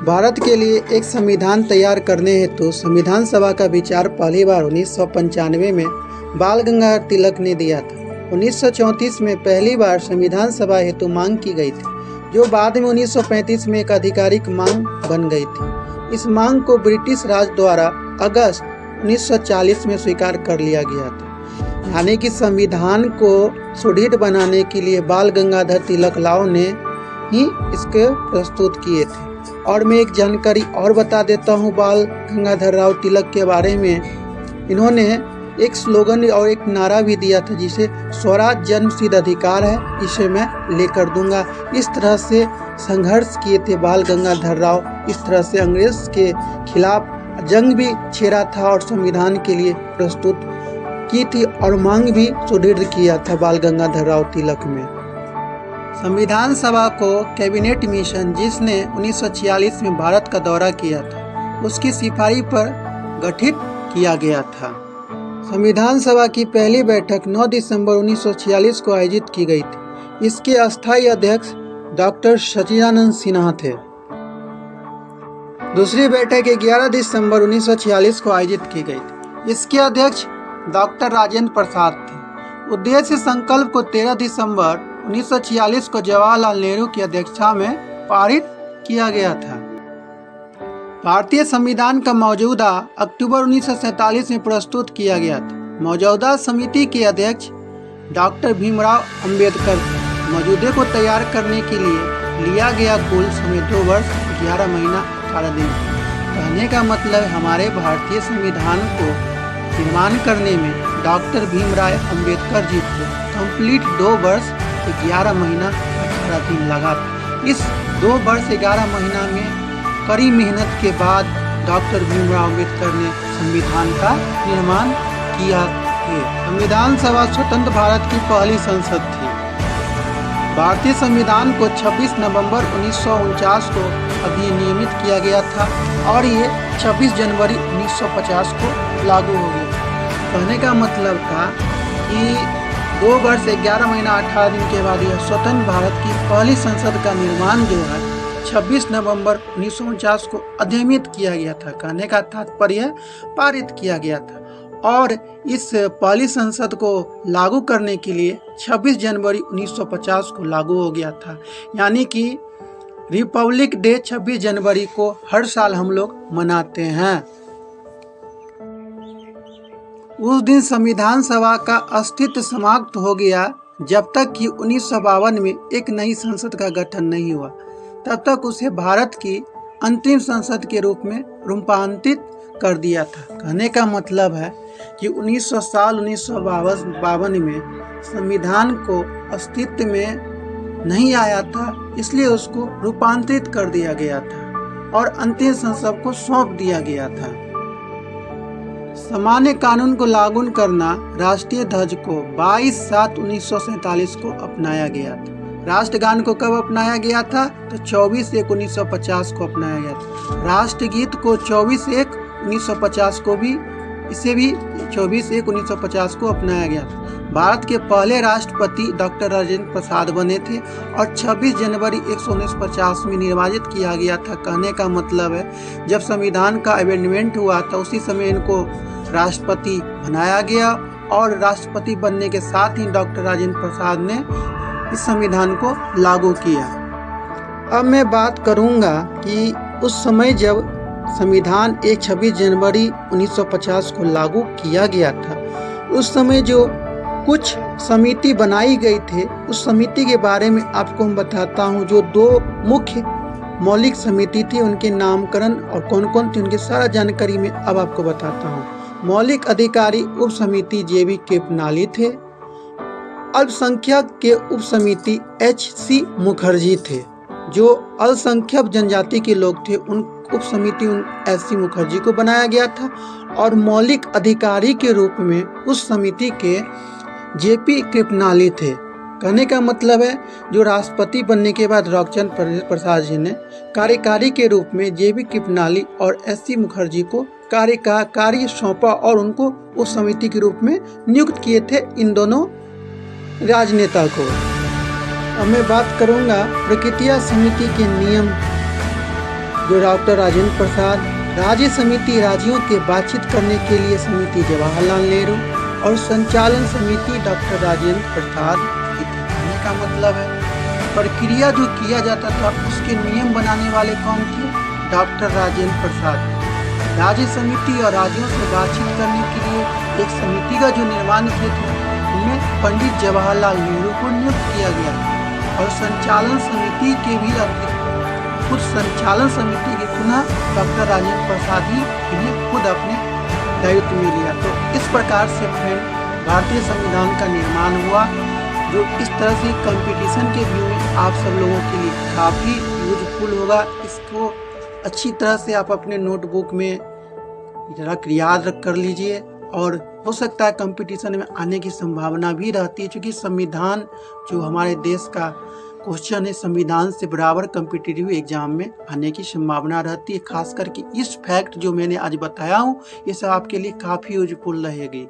भारत के लिए एक संविधान तैयार करने हेतु संविधान सभा का विचार पहली बार 1995 में बाल गंगाधर तिलक ने दिया था। 1934 में पहली बार संविधान सभा हेतु मांग की गई थी, जो बाद में 1935 में एक आधिकारिक मांग बन गई थी। इस मांग को ब्रिटिश राज द्वारा अगस्त 1940 में स्वीकार कर लिया गया था। यानी कि संविधान को सुदृढ़ बनाने के लिए बाल गंगाधर तिलक राव ने ही इसके प्रस्तुत किए थे। और मैं एक जानकारी और बता देता हूँ बाल गंगाधर राव तिलक के बारे में। इन्होंने एक स्लोगन और एक नारा भी दिया था, जिसे स्वराज जन्मसिद्ध अधिकार है, इसे मैं लेकर दूंगा। इस तरह से संघर्ष किए थे बाल गंगाधर राव। इस तरह से अंग्रेज के खिलाफ जंग भी छेड़ा था और संविधान के लिए प्रस्तुत की थी और मांग भी सुदृढ़ किया था बाल गंगाधर राव तिलक में। संविधान सभा को कैबिनेट मिशन, जिसने 1946 में भारत का दौरा किया था, उसकी सिफारिश पर गठित किया गया था। संविधान सभा की पहली बैठक 9 दिसंबर 1946 को आयोजित की गई थी। इसके अस्थायी अध्यक्ष डॉक्टर सच्चिदानंद सिन्हा थे। दूसरी बैठक 11 दिसंबर 1946 को आयोजित की गई थी। इसके अध्यक्ष डॉक्टर राजेंद्र प्रसाद थे। उद्देश्य संकल्प को 13 दिसंबर 1946 को जवाहरलाल नेहरू की अध्यक्षता में पारित किया गया था। भारतीय संविधान का मौजूदा अक्टूबर 1947 में प्रस्तुत किया गया था। मौजूदा समिति के अध्यक्ष डॉक्टर भीमराव अंबेडकर थे। मौजूदे को तैयार करने के लिए लिया गया कुल समय 2 वर्ष 11 महीना 18 दिन। कहने का मतलब हमारे भारतीय संविधान को निर्माण करने में डॉक्टर भीमराव अंबेडकर जी को कंप्लीट 2 वर्ष 11 महीना 18 दिन लगा था। इस 2 वर्ष 11 महीना में कड़ी मेहनत के बाद डॉक्टर भीमराव अंबेडकर ने संविधान का निर्माण किया है। संविधान सभा स्वतंत्र भारत की पहली संसद थी। भारतीय संविधान को 26 नवंबर 1949 को अधिनियमित किया गया था और ये 26 जनवरी 1950 को लागू हो गया। कहने का मतलब था कि 2 वर्ष 11 महीना 18 दिन के बाद यह स्वतंत्र भारत की पहली संसद का निर्माण जो है 26 नवंबर 1949 को अधिनियमित किया गया था। कहने का तात्पर्य पारित किया गया था और इस पहली संसद को लागू करने के लिए 26 जनवरी 1950 को लागू हो गया था। यानी कि रिपब्लिक डे 26 जनवरी को हर साल हम लोग मनाते हैं। उस दिन संविधान सभा का अस्तित्व समाप्त हो गया जब तक कि 1952 में एक नई संसद का गठन नहीं हुआ। तब तक उसे भारत की अंतिम संसद के रूप में रूपांतरित कर दिया था। कहने का मतलब है कि 1952 में संविधान को अस्तित्व में नहीं आया था, इसलिए उसको रूपांतरित कर दिया गया था और अंतिम संसद को सौंप दिया गया था। सामान्य कानून को लागू करना, राष्ट्रीय ध्वज को 22/7/1947 को अपनाया गया था। राष्ट्रगान को कब अपनाया गया था? तो 24/1/1950 को अपनाया गया था। राष्ट्रगीत को 24/1/1950 को भी 24/1/1950 को अपनाया गया था। भारत के पहले राष्ट्रपति डॉक्टर राजेंद्र प्रसाद बने थे और 26 जनवरी 1950 में निर्वाचित किया गया था। कहने का मतलब है जब संविधान का अमेंडमेंट हुआ था उसी समय इनको राष्ट्रपति बनाया गया और राष्ट्रपति बनने के साथ ही डॉक्टर राजेंद्र प्रसाद ने इस संविधान को लागू किया। अब मैं बात करूंगा कि उस समय जब संविधान 26 जनवरी 1950 को लागू किया गया था, उस समय जो कुछ समिति बनाई गई थे, उस समिति के बारे में आपको हम बताता हूं। जो 2 मुख्य मौलिक समिति थी, उनके नामकरण और कौन कौन थी उनकी सारा जानकारी मैं अब आपको बताता हूं। मौलिक अधिकारी उप समिति JB कृपलानी थे। अल्पसंख्यक के उप समिति H.C. मुखर्जी थे। जो अल्पसंख्यक जनजाति के लोग थे उन उप समिति S.C. मुखर्जी को बनाया गया था और मौलिक अधिकारी के रूप में उस समिति के J.P. कृपलानी थे। कहने का मतलब है जो राष्ट्रपति बनने के बाद रामचंद्र प्रसाद जी ने कार्यकारी के रूप में J.P. कृपलानी और S.C. मुखर्जी को कार्य सौंपा और उनको उस समिति के रूप में नियुक्त किए थे इन दोनों राजनेता को। अब मैं बात करूंगा प्रकृतिया समिति के नियम। जो डॉक्टर राजेंद्र प्रसाद, राज्य समिति राज्यों के बातचीत करने के लिए समिति जवाहरलाल नेहरू और संचालन समिति डॉक्टर राजेंद्र प्रसाद की थी। कहने का मतलब है प्रक्रिया जो किया जाता था उसके नियम बनाने वाले कौन थे? डॉक्टर राजेंद्र प्रसाद। राज्य समिति और राज्यों से बातचीत करने के लिए एक समिति का जो निर्माण किया था उनमें पंडित जवाहरलाल नेहरू को नियुक्त किया गया और संचालन समिति के भी कुछ संचालन समिति के पुनः डॉक्टर राजेंद्र प्रसाद ही इन्हें खुद अपने दायित्व में लिया। तो इस प्रकार से फ्रेंड भारतीय संविधान का निर्माण हुआ, जो इस तरह से कंपटीशन के व्यू में आप सब लोगों के लिए काफ़ी यूजफुल होगा। इसको अच्छी तरह से आप अपने नोटबुक में याद कर लीजिए और हो सकता है कंपटीशन में आने की संभावना भी रहती है, क्योंकि संविधान जो हमारे देश का क्वेश्चन है संविधान से बराबर कॉम्पिटिटिव एग्जाम में आने की संभावना रहती है। खास करके इस फैक्ट जो मैंने आज बताया हूँ ये सब आपके लिए काफ़ी यूजफुल रहेगी।